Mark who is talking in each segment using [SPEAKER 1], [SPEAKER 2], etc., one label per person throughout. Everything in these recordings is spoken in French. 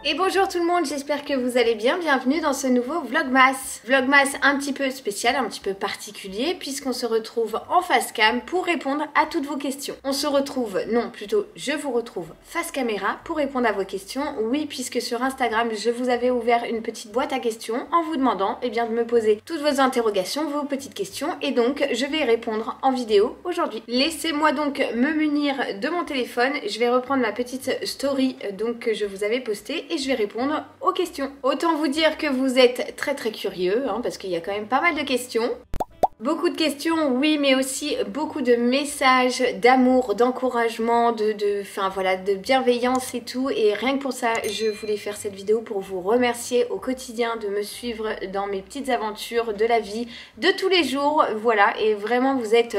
[SPEAKER 1] Et bonjour tout le monde, j'espère que vous allez bien, bienvenue dans ce nouveau Vlogmas. Vlogmas un petit peu spécial, un petit peu particulier, puisqu'on se retrouve en face cam pour répondre à toutes vos questions. On se retrouve, non plutôt je vous retrouve face caméra pour répondre à vos questions. Oui, puisque sur Instagram je vous avais ouvert une petite boîte à questions en vous demandant de me poser toutes vos interrogations, vos petites questions, et donc je vais y répondre en vidéo aujourd'hui. Laissez-moi donc me munir de mon téléphone, je vais reprendre ma petite story donc que je vous avais postée et je vais répondre aux questions. Autant vous dire que vous êtes très curieux, hein, parce qu'il y a quand même pas mal de questions. Beaucoup de questions, oui, mais aussi beaucoup de messages d'amour, d'encouragement, de bienveillance et tout. Et rien que pour ça, je voulais faire cette vidéo pour vous remercier au quotidien de me suivre dans mes petites aventures de la vie de tous les jours. Voilà, et vraiment vous êtes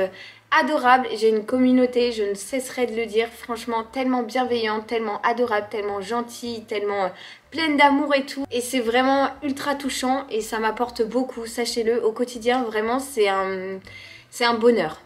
[SPEAKER 1] adorable. J'ai une communauté, je ne cesserai de le dire, franchement tellement bienveillante, tellement adorable, tellement gentille, tellement pleine d'amour et tout. Et c'est vraiment ultra touchant et ça m'apporte beaucoup, sachez-le, au quotidien. Vraiment, c'est un bonheur.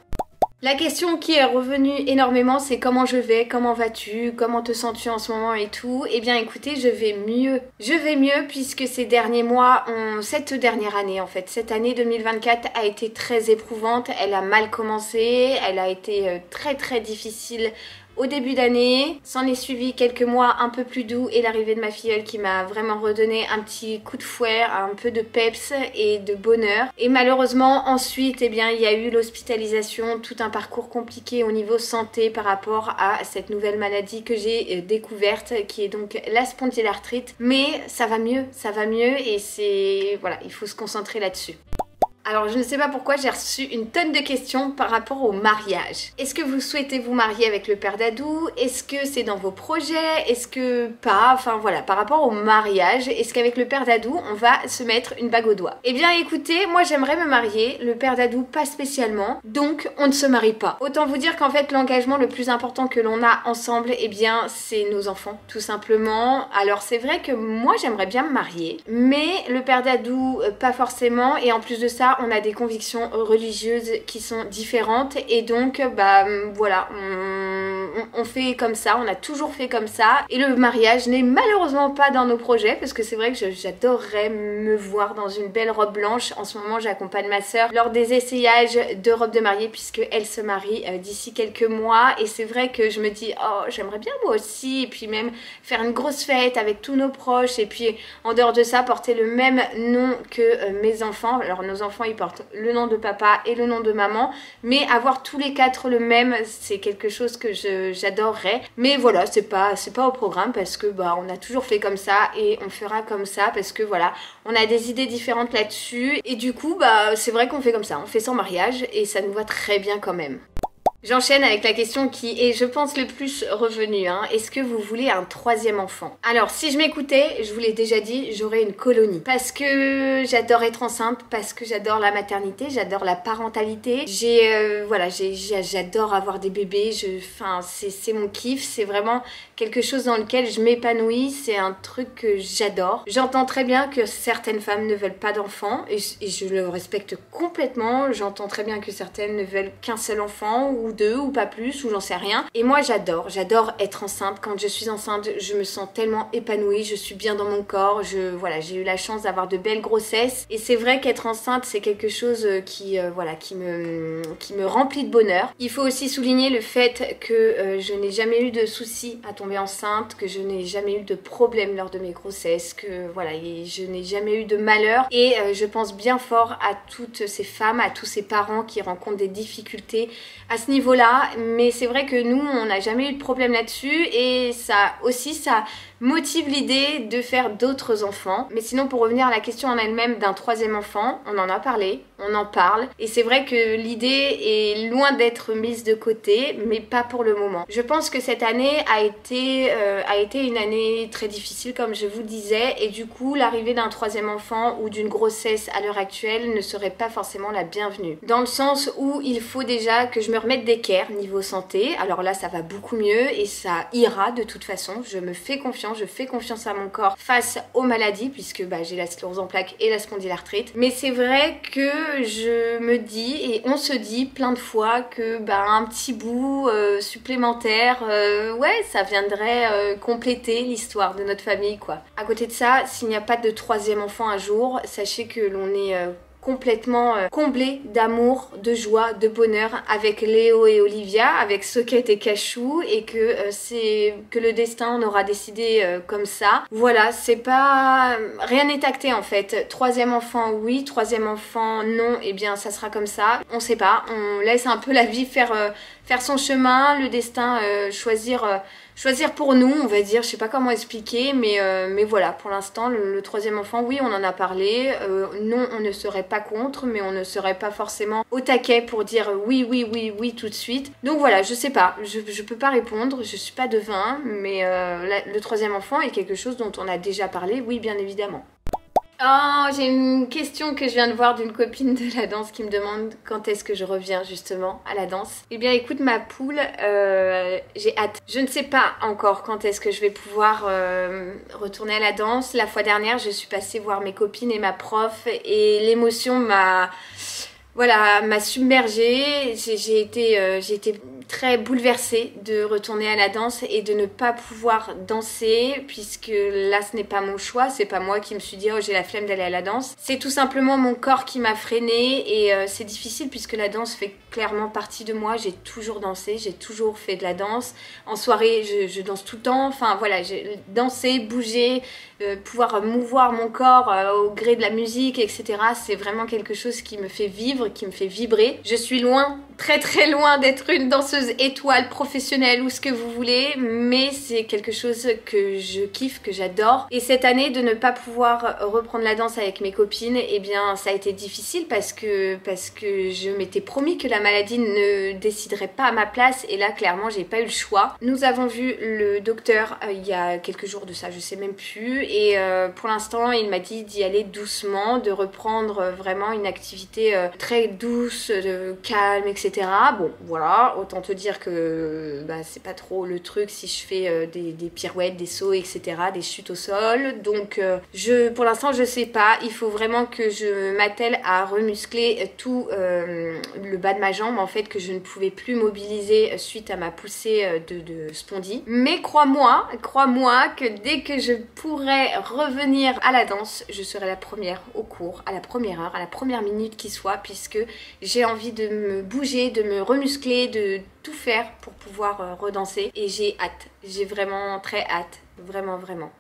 [SPEAKER 1] La question qui est revenue énormément, c'est comment je vais, comment vas-tu, comment te sens-tu en ce moment et tout. Eh bien écoutez, je vais mieux. Je vais mieux puisque ces derniers mois, cette dernière année en fait, cette année 2024 a été très éprouvante. Elle a mal commencé, elle a été très difficile au début d'année. S'en est suivi quelques mois un peu plus doux et l'arrivée de ma filleule qui m'a vraiment redonné un petit coup de fouet, un peu de peps et de bonheur. Et malheureusement ensuite, eh bien, il y a eu l'hospitalisation, tout un parcours compliqué au niveau santé par rapport à cette nouvelle maladie que j'ai découverte qui est donc la spondylarthrite. Mais ça va mieux et c'est... voilà, il faut se concentrer là-dessus. Alors je ne sais pas pourquoi j'ai reçu une tonne de questions par rapport au mariage. Est-ce que vous souhaitez vous marier avec le père d'Adou? Est-ce que c'est dans vos projets? Est-ce que pas? Enfin voilà, par rapport au mariage, est-ce qu'avec le père d'Adou on va se mettre une bague au doigt? Eh bien écoutez, moi j'aimerais me marier, le père d'Adou pas spécialement, donc on ne se marie pas. Autant vous dire qu'en fait l'engagement le plus important que l'on a ensemble, eh bien c'est nos enfants, tout simplement. Alors c'est vrai que moi j'aimerais bien me marier, mais le père d'Adou pas forcément, et en plus de ça on a des convictions religieuses qui sont différentes et donc voilà, on fait comme ça, on a toujours fait comme ça et le mariage n'est malheureusement pas dans nos projets parce que c'est vrai que j'adorerais me voir dans une belle robe blanche. En ce moment j'accompagne ma soeur lors des essayages de robe de mariée puisque elle se marie d'ici quelques mois et c'est vrai que je me dis oh j'aimerais bien moi aussi et puis même faire une grosse fête avec tous nos proches et puis en dehors de ça porter le même nom que mes enfants. Alors nos enfants ils portent le nom de papa et le nom de maman, mais avoir tous les quatre le même, c'est quelque chose que j'adorerais. Mais voilà, c'est pas au programme parce que on a toujours fait comme ça et on fera comme ça parce que voilà, on a des idées différentes là-dessus et du coup c'est vrai qu'on fait comme ça, on fait sans mariage et ça nous va très bien quand même. J'enchaîne avec la question qui est, je pense, le plus revenue. Est-ce que vous voulez un troisième enfant? Alors, si je m'écoutais, je vous l'ai déjà dit, j'aurais une colonie. Parce que j'adore être enceinte, parce que j'adore la maternité, j'adore la parentalité. J'adore avoir des bébés. C'est mon kiff. C'est vraiment quelque chose dans lequel je m'épanouis. C'est un truc que j'adore. J'entends très bien que certaines femmes ne veulent pas d'enfants et je le respecte complètement. J'entends très bien que certaines ne veulent qu'un seul enfant ou deux ou pas plus ou j'en sais rien et moi j'adore être enceinte. Quand je suis enceinte je me sens tellement épanouie, je suis bien dans mon corps, j'ai eu la chance d'avoir de belles grossesses et c'est vrai qu'être enceinte c'est quelque chose qui me remplit de bonheur. Il faut aussi souligner le fait que je n'ai jamais eu de soucis à tomber enceinte, que je n'ai jamais eu de problème lors de mes grossesses, que voilà, je n'ai jamais eu de malheur et je pense bien fort à toutes ces femmes, à tous ces parents qui rencontrent des difficultés à ce niveau-là, mais c'est vrai que nous on n'a jamais eu de problème là-dessus et ça motive l'idée de faire d'autres enfants. Mais sinon pour revenir à la question en elle-même d'un troisième enfant, on en a parlé, on en parle et c'est vrai que l'idée est loin d'être mise de côté mais pas pour le moment. Je pense que cette année a été une année très difficile comme je vous disais et du coup l'arrivée d'un troisième enfant ou d'une grossesse à l'heure actuelle ne serait pas forcément la bienvenue. Dans le sens où il faut déjà que je me remette d'équerre niveau santé. Alors là ça va beaucoup mieux et ça ira de toute façon, je me fais confiance, je fais confiance à mon corps face aux maladies puisque j'ai la sclérose en plaques et la spondylarthrite. Mais c'est vrai que je me dis et on se dit plein de fois que bah, un petit bout supplémentaire, ouais, ça viendrait compléter l'histoire de notre famille, quoi. À côté de ça, s'il n'y a pas de troisième enfant un jour, sachez que l'on est complètement comblé d'amour, de joie, de bonheur avec Léo et Olivia, avec Socket et Cachou, et que c'est que le destin en aura décidé comme ça. Voilà, c'est pas... rien n'est acté en fait. Troisième enfant, oui. Troisième enfant, non. Eh bien, ça sera comme ça. On sait pas. On laisse un peu la vie faire son chemin, le destin choisir pour nous, on va dire. Je sais pas comment expliquer, mais voilà, pour l'instant, le troisième enfant, oui, on en a parlé. Non, on ne serait pas contre, mais on ne serait pas forcément au taquet pour dire oui, oui, oui, oui tout de suite. Donc voilà, je sais pas, je peux pas répondre, je suis pas devin, mais le troisième enfant est quelque chose dont on a déjà parlé, oui, bien évidemment. Oh, j'ai une question que je viens de voir d'une copine de la danse qui me demande quand est-ce que je reviens justement à la danse. Eh bien écoute ma poule, j'ai hâte. Je ne sais pas encore quand est-ce que je vais pouvoir retourner à la danse. La fois dernière, je suis passée voir mes copines et ma prof et l'émotion m'a submergée. J'ai été très bouleversée de retourner à la danse et de ne pas pouvoir danser, puisque là ce n'est pas mon choix, c'est pas moi qui me suis dit oh j'ai la flemme d'aller à la danse, c'est tout simplement mon corps qui m'a freinée et c'est difficile puisque la danse fait clairement partie de moi. J'ai toujours dansé, j'ai toujours fait de la danse, en soirée je danse tout le temps, enfin voilà, j'ai dansé, bougé, pouvoir mouvoir mon corps au gré de la musique, etc. C'est vraiment quelque chose qui me fait vivre, qui me fait vibrer. Je suis loin, très très loin d'être une danseuse étoile professionnelle ou ce que vous voulez, mais c'est quelque chose que je kiffe, que j'adore. Et cette année, de ne pas pouvoir reprendre la danse avec mes copines, eh bien ça a été difficile parce que je m'étais promis que la maladie ne déciderait pas à ma place, et là clairement j'ai pas eu le choix. Nous avons vu le docteur il y a quelques jours de ça, je sais même plus, et pour l'instant il m'a dit d'y aller doucement, de reprendre vraiment une activité très douce, calme, etc. Bon voilà, autant te dire que bah, c'est pas trop le truc si je fais des pirouettes, des sauts, etc., des chutes au sol. Donc pour l'instant je sais pas, il faut vraiment que je m'attelle à remuscler tout le bas de ma jambe en fait, que je ne pouvais plus mobiliser suite à ma poussée de spondy. Mais crois-moi que dès que je pourrai revenir à la danse, je serai la première au cours, à la première heure, à la première minute qui soit, puisque j'ai envie de me bouger, de me remuscler, de tout faire pour pouvoir redanser, et j'ai hâte, j'ai vraiment très hâte, vraiment vraiment.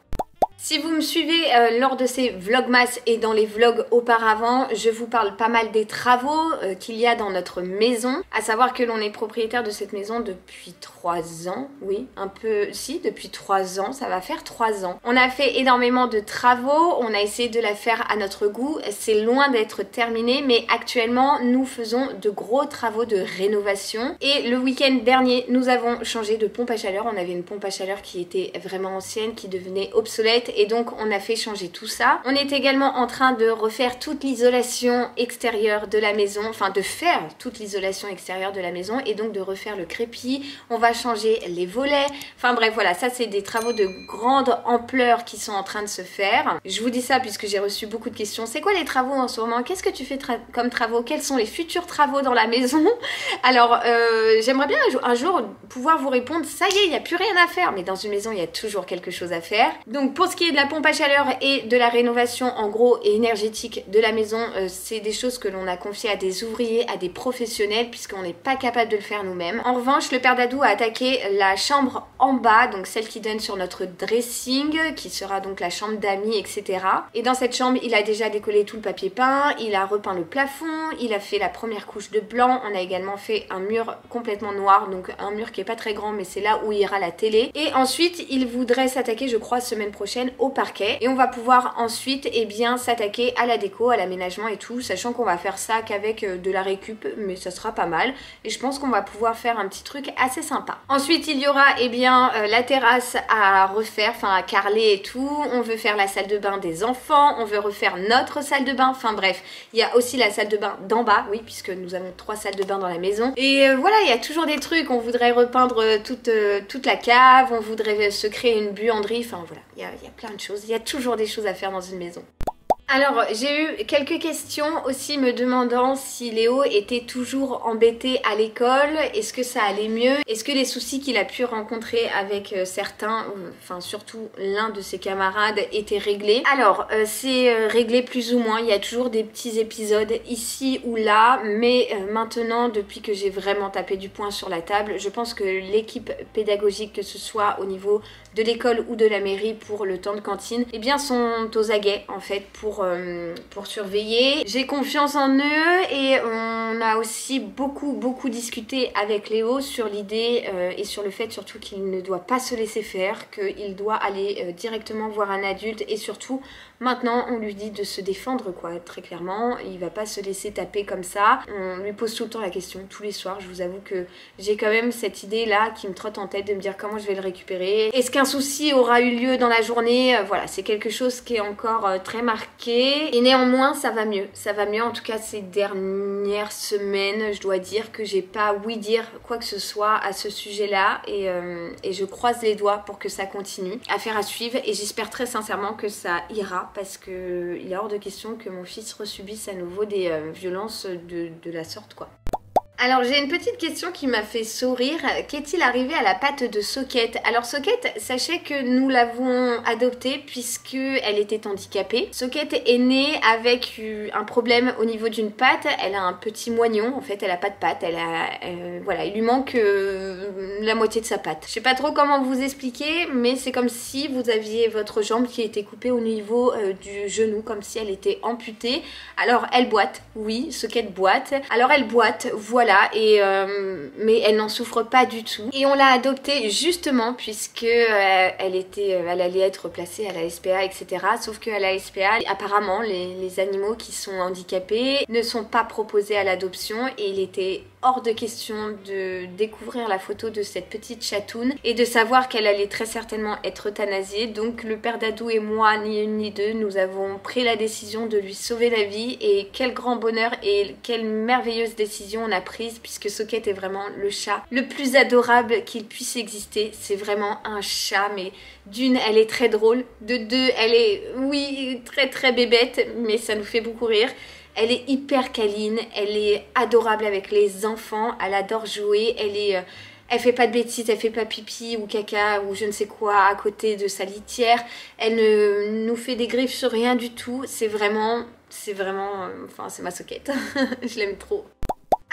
[SPEAKER 1] Si vous me suivez lors de ces vlogmas et dans les vlogs auparavant, je vous parle pas mal des travaux qu'il y a dans notre maison. À savoir que l'on est propriétaire de cette maison depuis 3 ans. Oui, un peu, si, depuis 3 ans, ça va faire 3 ans. On a fait énormément de travaux, on a essayé de la faire à notre goût. C'est loin d'être terminé, mais actuellement, nous faisons de gros travaux de rénovation. Et le week-end dernier, nous avons changé de pompe à chaleur. On avait une pompe à chaleur qui était vraiment ancienne, qui devenait obsolète. Et donc on a fait changer tout ça. On est également en train de refaire toute l'isolation extérieure de la maison, enfin de faire toute l'isolation extérieure de la maison, et donc de refaire le crépi. On va changer les volets, enfin bref voilà, ça c'est des travaux de grande ampleur qui sont en train de se faire. Je vous dis ça puisque j'ai reçu beaucoup de questions. C'est quoi les travaux en ce moment? Qu'est-ce que tu fais comme travaux? Quels sont les futurs travaux dans la maison? Alors j'aimerais bien un jour pouvoir vous répondre, ça y est, il n'y a plus rien à faire, mais dans une maison il y a toujours quelque chose à faire. Donc pour ce qui est de la pompe à chaleur et de la rénovation en gros et énergétique de la maison, c'est des choses que l'on a confiées à des ouvriers, à des professionnels, puisqu'on n'est pas capable de le faire nous-mêmes. En revanche, le père Dadou a attaqué la chambre en bas, donc celle qui donne sur notre dressing, qui sera donc la chambre d'amis, etc. Et dans cette chambre, il a déjà décollé tout le papier peint, il a repeint le plafond, il a fait la première couche de blanc, on a également fait un mur complètement noir, donc un mur qui est pas très grand, mais c'est là où ira la télé. Et ensuite, il voudrait s'attaquer, je crois, semaine prochaine au parquet, et on va pouvoir ensuite bien s'attaquer à la déco, à l'aménagement et tout, sachant qu'on va faire ça qu'avec de la récup, mais ça sera pas mal, et je pense qu'on va pouvoir faire un petit truc assez sympa. Ensuite il y aura la terrasse à refaire, enfin à carreler et tout. On veut faire la salle de bain des enfants, on veut refaire notre salle de bain, enfin bref, il y a aussi la salle de bain d'en bas, oui, puisque nous avons 3 salles de bain dans la maison, et voilà, il y a toujours des trucs. On voudrait repeindre toute la cave, on voudrait se créer une buanderie, enfin voilà, il y a plein de choses, il y a toujours des choses à faire dans une maison. Alors, j'ai eu quelques questions aussi me demandant si Léo était toujours embêté à l'école, est-ce que ça allait mieux, est-ce que les soucis qu'il a pu rencontrer avec certains, enfin surtout l'un de ses camarades, étaient réglés. Alors, c'est réglé plus ou moins, il y a toujours des petits épisodes ici ou là, mais maintenant, depuis que j'ai vraiment tapé du poing sur la table, je pense que l'équipe pédagogique, que ce soit au niveau de l'école ou de la mairie pour le temps de cantine, eh bien sont aux aguets en fait pour surveiller. J'ai confiance en eux et on a aussi beaucoup discuté avec Léo sur l'idée et sur le fait surtout qu'il ne doit pas se laisser faire, qu'il doit aller directement voir un adulte et surtout maintenant on lui dit de se défendre quoi, très clairement, il va pas se laisser taper comme ça. On lui pose tout le temps la question, tous les soirs. Je vous avoue que j'ai quand même cette idée là qui me trotte en tête de me dire comment je vais le récupérer. Est-ce qu'un souci aura eu lieu dans la journée? Voilà, c'est quelque chose qui est encore très marqué et néanmoins ça va mieux. Ça va mieux en tout cas ces dernières semaines. Je dois dire que j'ai pas ouï dire quoi que ce soit à ce sujet là et je croise les doigts pour que ça continue. Affaire à suivre et j'espère très sincèrement que ça ira parce que il est hors de question que mon fils resubisse à nouveau des violences de la sorte quoi. Alors j'ai une petite question qui m'a fait sourire. Qu'est-il arrivé à la patte de Socket? Alors Socket, sachez que nous l'avons adoptée puisque elle était handicapée. Socket est née avec un problème au niveau d'une patte. Elle a un petit moignon, en fait elle a pas de patte. Voilà, il lui manque la moitié de sa patte. Je sais pas trop comment vous expliquer, mais c'est comme si vous aviez votre jambe qui était coupée au niveau du genou, comme si elle était amputée. Alors elle boite, oui, Socket boite. Alors elle boite, voilà. Mais elle n'en souffre pas du tout. Et on l'a adoptée justement puisque elle allait être placée à la SPA, etc. Sauf qu'à la SPA, apparemment, les animaux qui sont handicapés ne sont pas proposés à l'adoption et il était hors de question de découvrir la photo de cette petite chatoune et de savoir qu'elle allait très certainement être euthanasiée. Donc le père Dadou et moi, ni une ni deux, nous avons pris la décision de lui sauver la vie et quel grand bonheur et quelle merveilleuse décision on a prise puisque Socket est vraiment le chat le plus adorable qu'il puisse exister. C'est vraiment un chat, mais d'une, elle est très drôle, de deux, elle est, oui, très bébête, mais ça nous fait beaucoup rire. Elle est hyper câline, elle est adorable avec les enfants, elle adore jouer, elle fait pas de bêtises, elle fait pas pipi ou caca ou je ne sais quoi à côté de sa litière. Elle ne nous fait des griffes sur rien du tout. C'est vraiment, enfin c'est ma Socket. Je l'aime trop.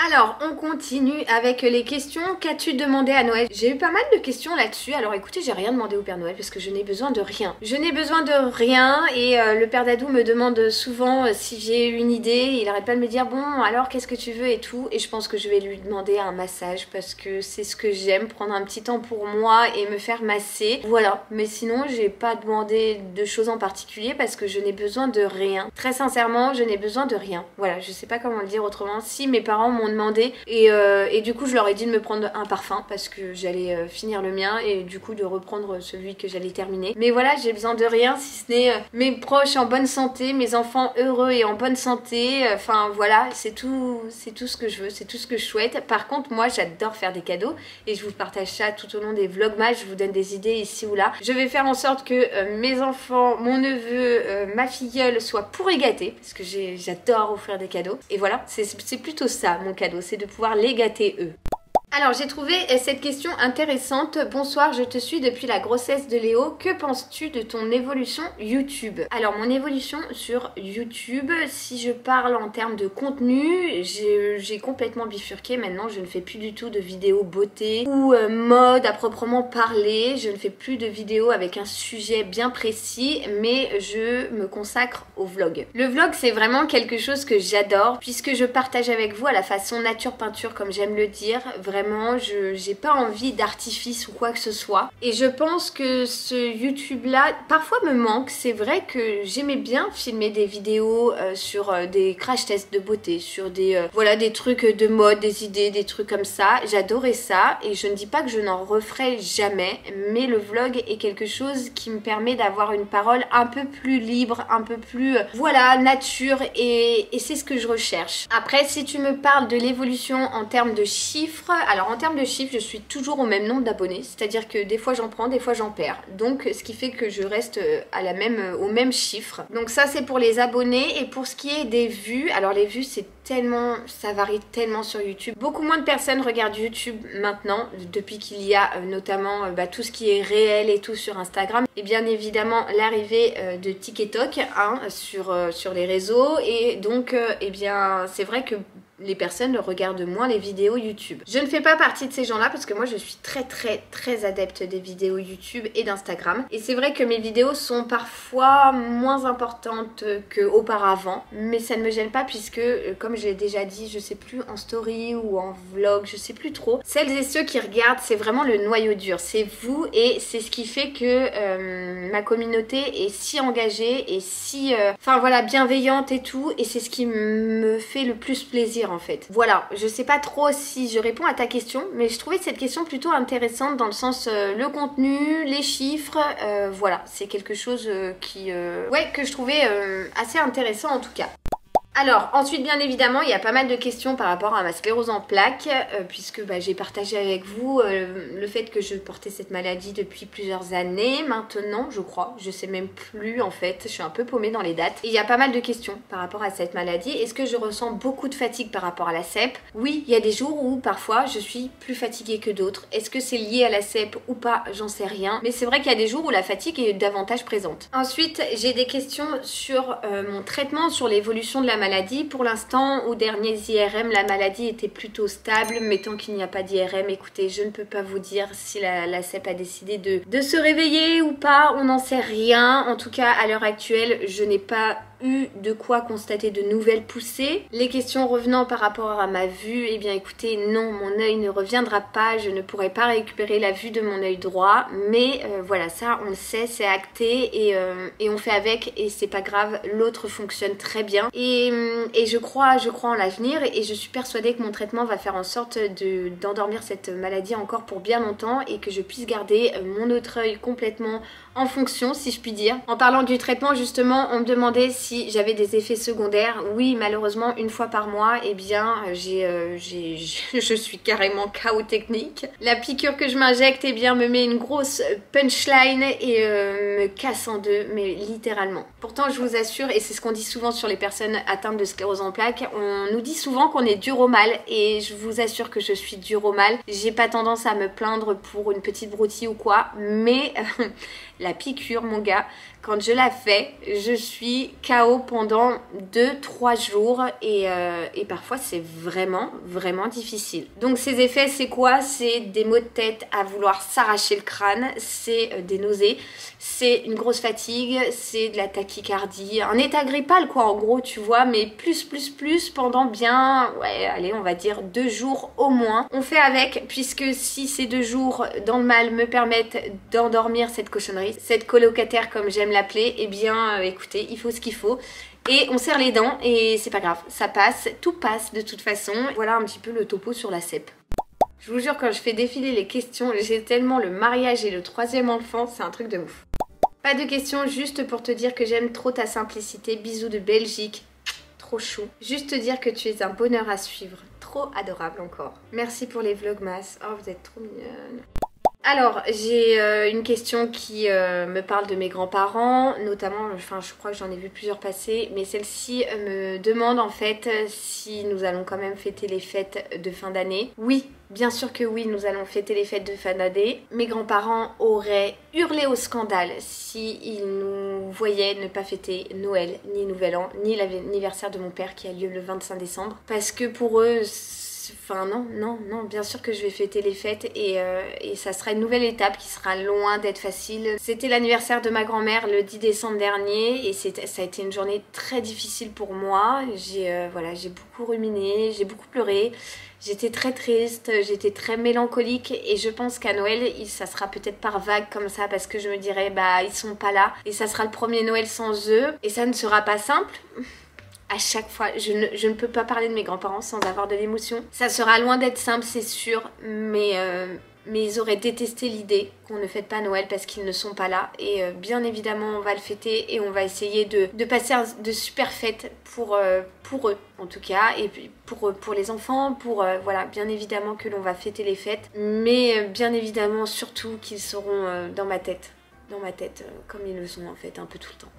[SPEAKER 1] Alors, on continue avec les questions. Qu'as-tu demandé à Noël? J'ai eu pas mal de questions là-dessus. Alors écoutez, j'ai rien demandé au Père Noël parce que je n'ai besoin de rien. Je n'ai besoin de rien et le Père Dadou me demande souvent si j'ai une idée. Il arrête pas de me dire bon alors qu'est-ce que tu veux et tout. Et je pense que je vais lui demander un massage parce que c'est ce que j'aime, prendre un petit temps pour moi et me faire masser. Voilà, mais sinon j'ai pas demandé de choses en particulier parce que je n'ai besoin de rien. Très sincèrement, je n'ai besoin de rien. Voilà, je sais pas comment le dire autrement. Si mes parents m'ont demandé et du coup je leur ai dit de me prendre un parfum parce que j'allais finir le mien et du coup de reprendre celui que j'allais terminer. Mais voilà, j'ai besoin de rien si ce n'est mes proches en bonne santé, mes enfants heureux et en bonne santé. Enfin voilà, c'est tout ce que je veux, c'est tout ce que je souhaite. Par contre moi j'adore faire des cadeaux et je vous partage ça tout au long des vlogmas, je vous donne des idées ici ou là. Je vais faire en sorte que mes enfants, mon neveu, ma filleule soient pourri gâtés parce que j'adore offrir des cadeaux. Et voilà, c'est plutôt ça mon cadeau, c'est de pouvoir les gâter eux. Alors j'ai trouvé cette question intéressante. Bonsoir, je te suis depuis la grossesse de Léo. Que penses-tu de ton évolution YouTube? Alors mon évolution sur YouTube, si je parle en termes de contenu, j'ai complètement bifurqué. Maintenant je ne fais plus du tout de vidéos beauté ou mode à proprement parler. Je ne fais plus de vidéos avec un sujet bien précis, mais je me consacre au vlog. Le vlog c'est vraiment quelque chose que j'adore puisque je partage avec vous à la façon nature peinture comme j'aime le dire. Vraiment, j'ai pas envie d'artifice ou quoi que ce soit. Et je pense que ce YouTube là, parfois me manque. C'est vrai que j'aimais bien filmer des vidéos sur des crash tests de beauté, sur voilà, des trucs de mode, des idées, des trucs comme ça. J'adorais ça et je ne dis pas que je n'en referai jamais. Mais le vlog est quelque chose qui me permet d'avoir une parole un peu plus libre, un peu plus, voilà, nature et c'est ce que je recherche. Après, si tu me parles de l'évolution en termes de chiffres, Alors en termes de chiffres, je suis toujours au même nombre d'abonnés, c'est-à-dire que des fois j'en prends, des fois j'en perds. Donc ce qui fait que je reste au même chiffre. Donc ça c'est pour les abonnés. Et pour ce qui est des vues, alors les vues ça varie tellement sur YouTube. Beaucoup moins de personnes regardent YouTube maintenant, depuis qu'il y a notamment tout ce qui est réel et tout sur Instagram. Et bien évidemment l'arrivée de TikTok sur les réseaux. Et donc eh bien c'est vrai que les personnes regardent moins les vidéos YouTube. Je ne fais pas partie de ces gens-là parce que moi je suis très adepte des vidéos YouTube et d'Instagram. Et c'est vrai que mes vidéos sont parfois moins importantes qu'auparavant, mais ça ne me gêne pas puisque, comme j'ai déjà dit, je sais plus en story ou en vlog, je sais plus trop. Celles et ceux qui regardent, c'est vraiment le noyau dur, c'est vous, et c'est ce qui fait que ma communauté est si engagée et si, bienveillante et tout, et c'est ce qui me fait le plus plaisir en fait. Voilà, je sais pas trop si je réponds à ta question, mais je trouvais cette question plutôt intéressante dans le sens le contenu, les chiffres, voilà, c'est quelque chose que je trouvais assez intéressant en tout cas. Alors ensuite bien évidemment il y a pas mal de questions par rapport à ma sclérose en plaques puisque j'ai partagé avec vous le fait que je portais cette maladie depuis plusieurs années maintenant je crois, je sais même plus en fait, je suis un peu paumée dans les dates. Et il y a pas mal de questions par rapport à cette maladie. Est-ce que je ressens beaucoup de fatigue par rapport à la CEP? Oui, il y a des jours où parfois je suis plus fatiguée que d'autres. Est-ce que c'est lié à la CEP ou pas? J'en sais rien. Mais c'est vrai qu'il y a des jours où la fatigue est davantage présente. Ensuite j'ai des questions sur mon traitement, sur l'évolution de la maladie. Pour l'instant, aux derniers IRM, la maladie était plutôt stable, mais tant qu'il n'y a pas d'IRM, écoutez, je ne peux pas vous dire si la CEP a décidé de se réveiller ou pas, on n'en sait rien. En tout cas, à l'heure actuelle, je n'ai pas eu de quoi constater de nouvelles poussées. Les questions revenant par rapport à ma vue, eh bien écoutez, non, mon œil ne reviendra pas, je ne pourrai pas récupérer la vue de mon œil droit, mais voilà, ça on le sait, c'est acté et on fait avec et c'est pas grave, l'autre fonctionne très bien et je crois en l'avenir et je suis persuadée que mon traitement va faire en sorte d'endormir cette maladie encore pour bien longtemps et que je puisse garder mon autre œil complètement en fonction, si je puis dire. En parlant du traitement, justement, on me demandait si j'avais des effets secondaires. Oui, malheureusement, une fois par mois, eh bien, je suis carrément KO technique. La piqûre que je m'injecte, eh bien, me met une grosse punchline et me casse en deux, mais littéralement. Pourtant, je vous assure, et c'est ce qu'on dit souvent sur les personnes atteintes de sclérose en plaques, on nous dit souvent qu'on est dur au mal, et je vous assure que je suis dur au mal. J'ai pas tendance à me plaindre pour une petite broutille ou quoi, mais la piqûre, mon gars, quand je la fais, je suis KO pendant 2-3 jours et parfois c'est vraiment difficile. Donc ces effets c'est quoi? C'est des maux de tête à vouloir s'arracher le crâne, c'est des nausées, c'est une grosse fatigue, c'est de la tachycardie, un état grippal quoi en gros tu vois, mais plus pendant bien, ouais allez on va dire 2 jours au moins. On fait avec puisque si ces 2 jours dans le mal me permettent d'endormir cette cochonnerie, cette colocataire comme j'aime l'appeler, eh bien écoutez, il faut ce qu'il faut. Et on serre les dents et c'est pas grave, ça passe, tout passe de toute façon. Voilà un petit peu le topo sur la CEP. Je vous jure quand je fais défiler les questions, j'ai tellement le mariage et le 3e enfant, c'est un truc de ouf. Pas de questions, juste pour te dire que j'aime trop ta simplicité, bisous de Belgique, trop chou. Juste te dire que tu es un bonheur à suivre, trop adorable encore. Merci pour les vlogmas, oh vous êtes trop mignonne. Alors, j'ai une question qui me parle de mes grands-parents, notamment, enfin je crois que j'en ai vu plusieurs passer, mais celle-ci me demande en fait si nous allons quand même fêter les fêtes de fin d'année. Oui, bien sûr que oui, nous allons fêter les fêtes de fin d'année. Mes grands-parents auraient hurlé au scandale s'ils nous voyaient ne pas fêter Noël, ni Nouvel An, ni l'anniversaire de mon père qui a lieu le 25 décembre. Parce que pour eux, enfin non, bien sûr que je vais fêter les fêtes et ça sera une nouvelle étape qui sera loin d'être facile. C'était l'anniversaire de ma grand-mère le 10 décembre dernier et ça a été une journée très difficile pour moi. J'ai beaucoup ruminé, j'ai beaucoup pleuré, j'étais très triste, j'étais très mélancolique et je pense qu'à Noël, ça sera peut-être par vague comme ça parce que je me dirais bah ils sont pas là et ça sera le premier Noël sans eux et ça ne sera pas simple. À chaque fois, je ne peux pas parler de mes grands-parents sans avoir de l'émotion. Ça sera loin d'être simple, c'est sûr, mais mais ils auraient détesté l'idée qu'on ne fête pas Noël parce qu'ils ne sont pas là. Et bien évidemment, on va le fêter et on va essayer de passer de super fêtes pour eux en tout cas, et puis pour les enfants, voilà, bien évidemment que l'on va fêter les fêtes, mais bien évidemment surtout qu'ils seront dans ma tête, comme ils le sont en fait un peu tout le temps.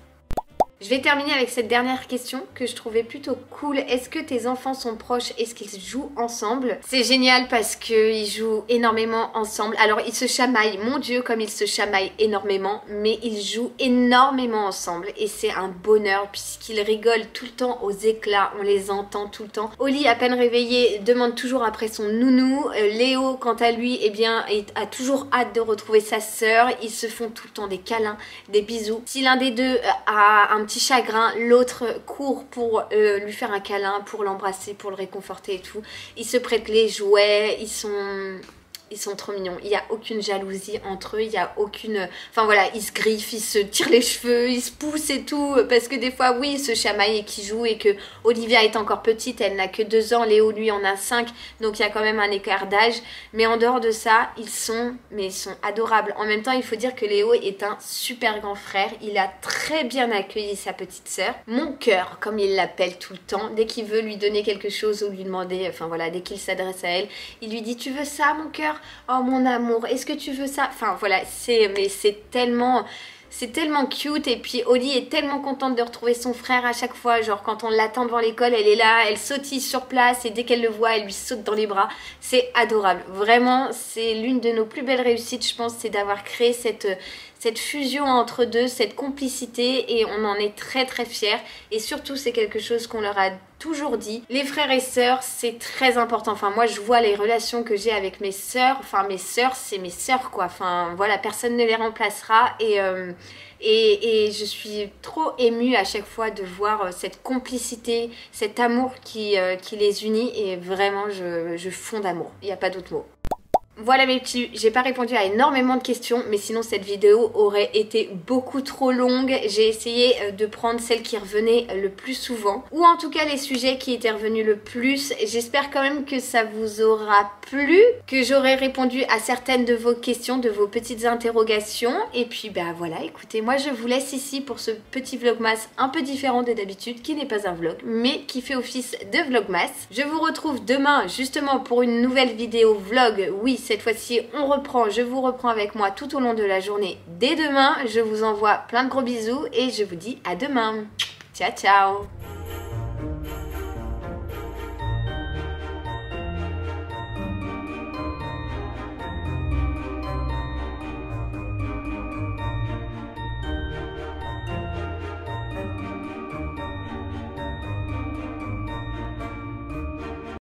[SPEAKER 1] Je vais terminer avec cette dernière question que je trouvais plutôt cool. Est-ce que tes enfants sont proches? Est-ce qu'ils jouent ensemble? C'est génial parce qu'ils jouent énormément ensemble. Alors ils se chamaillent, mon Dieu comme ils se chamaillent énormément, mais ils jouent énormément ensemble et c'est un bonheur puisqu'ils rigolent tout le temps aux éclats, on les entend tout le temps. Oli, à peine réveillé, demande toujours après son nounou. Léo, quant à lui, eh bien, a toujours hâte de retrouver sa sœur. Ils se font tout le temps des câlins, des bisous. Si l'un des deux a un petit chagrin, l'autre court pour lui faire un câlin, pour l'embrasser, pour le réconforter et tout. Ils se prêtent les jouets, ils sont trop mignons. Il n'y a aucune jalousie entre eux, il n'y a aucune... Enfin voilà, ils se griffent, ils se tirent les cheveux, ils se poussent et tout. Parce que des fois, oui, ils se chamaillent et qu'ils jouent et que Olivia est encore petite, elle n'a que 2 ans, Léo lui en a 5. Donc il y a quand même un écart d'âge. Mais en dehors de ça, ils sont adorables. En même temps, il faut dire que Léo est un super grand frère. Il a très bien accueilli sa petite sœur. Mon cœur, comme il l'appelle tout le temps, dès qu'il veut lui donner quelque chose ou lui demander, enfin voilà, dès qu'il s'adresse à elle, il lui dit « Tu veux ça, mon cœur ? Oh mon amour, est-ce que tu veux ça ?» Enfin voilà, c'est tellement cute. Et puis Oli est tellement contente de retrouver son frère à chaque fois. Genre quand on l'attend devant l'école, elle est là, elle sautille sur place et dès qu'elle le voit, elle lui saute dans les bras. C'est adorable. Vraiment, c'est l'une de nos plus belles réussites, je pense, c'est d'avoir créé cette fusion entre deux, cette complicité, et on en est très très fiers. Et surtout, c'est quelque chose qu'on leur a toujours dit. Les frères et sœurs, c'est très important. Enfin, moi, je vois les relations que j'ai avec mes sœurs. Enfin, mes sœurs, c'est mes sœurs, quoi. Enfin, voilà, personne ne les remplacera. Et je suis trop émue à chaque fois de voir cette complicité, cet amour qui les unit. Et vraiment, je fonds d'amour. Il n'y a pas d'autre mot. Voilà mes petits, j'ai pas répondu à énormément de questions, mais sinon cette vidéo aurait été beaucoup trop longue. J'ai essayé de prendre celles qui revenaient le plus souvent, ou en tout cas les sujets qui étaient revenus le plus. J'espère quand même que ça vous aura plu, que j'aurai répondu à certaines de vos questions, de vos petites interrogations. Et puis bah voilà, écoutez, moi je vous laisse ici pour ce petit vlogmas un peu différent de d'habitude, qui n'est pas un vlog, mais qui fait office de vlogmas. Je vous retrouve demain justement pour une nouvelle vidéo vlog. Oui, cette fois-ci, je vous reprends avec moi tout au long de la journée dès demain. Je vous envoie plein de gros bisous et je vous dis à demain. Ciao, ciao!